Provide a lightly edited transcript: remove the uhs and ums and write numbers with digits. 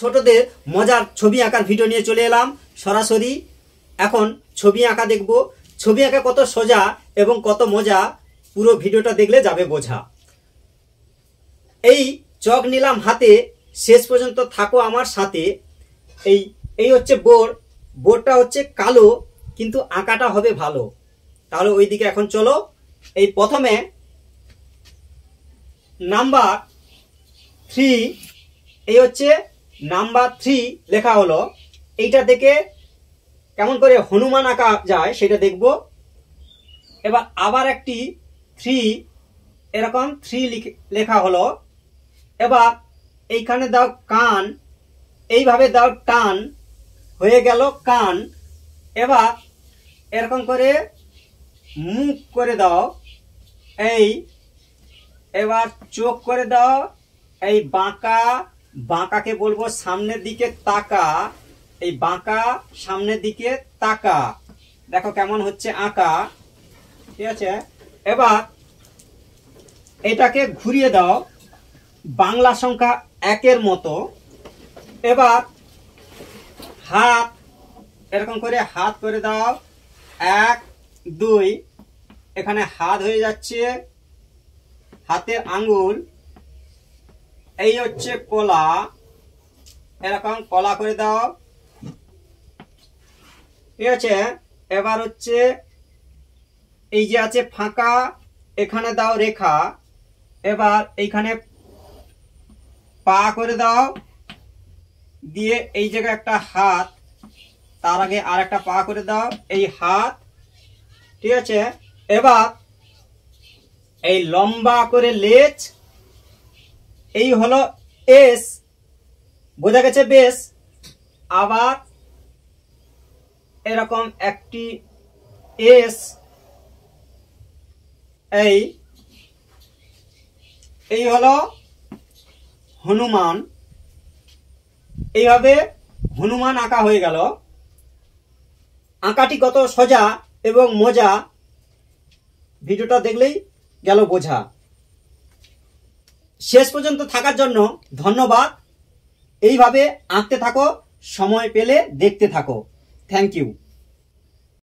ছোটদের মজার ছবি আঁকার ভিডিও নিয়ে চলে এলাম সরাসরি। এখন ছবি আঁকা দেখব। ছবি আঁকা কত সোজা এবং কত মজা পুরো ভিডিওটা দেখলে যাবে বোঝা। এই চক নিলাম হাতে, শেষ পর্যন্ত থাকো আমার সাথে। এই হচ্ছে বোর্ডটা হচ্ছে কালো, কিন্তু আঁকাটা হবে ভালো। তাহলে ওই দিকে এখন চলো। এই প্রথমে নাম্বার 3, এই হচ্ছে নাম্বার 3 লেখা হলো। এইটা দেখে কেমন করে হনুমান আঁকা যায় সেটা দেখব। এবার আবার একটি 3, এরকম 3 লেখা হলো। এবার এইখানে দাও কান, এইভাবে দাও টান, হয়ে গেল কান। এবার এরকম করে মুখ করে দাও, এবার চোখ করে দাও এই বাঁকা। বাঁকাকে বলবো সামনের দিকে তাকা, এই বাঁকা সামনের দিকে তাকা। দেখো কেমন হচ্ছে আঁকা, ঠিক আছে। এবার এটাকে ঘুরিয়ে দাও বাংলা সংখ্যা 1-এর মতো। এবার হাত, এরকম করে হাত করে দাও 1, 2, এখানে হাত হয়ে যাচ্ছে, হাতের আঙ্গুল। এই হচ্ছে কলা, এরকম কলা করে দাও, ঠিক আছে। এবার হচ্ছে এই যে আছে ফাঁকা, এখানে দাও রেখা। এবার এইখানে পা করে দাও, দিয়ে এই জায়গায় একটা হাত, তার আগে আর একটা পা করে দাও, এই হাত, ঠিক আছে। এবার এই লম্বা করে লেজ, এই হলো এস, বোঝা গেছে বেশ। আবার এরকম একটি এস, এই হলো হনুমান। এইভাবে হনুমান আঁকা হয়ে গেল। আঁকাটি কত সোজা এবং মজা ভিডিওটা দেখলেই গেল বোঝা। শেষ পর্যন্ত থাকার জন্য ধন্যবাদ। এইভাবে আঁকতে থাকো, সময় পেলে দেখতে থাকো। Thank you.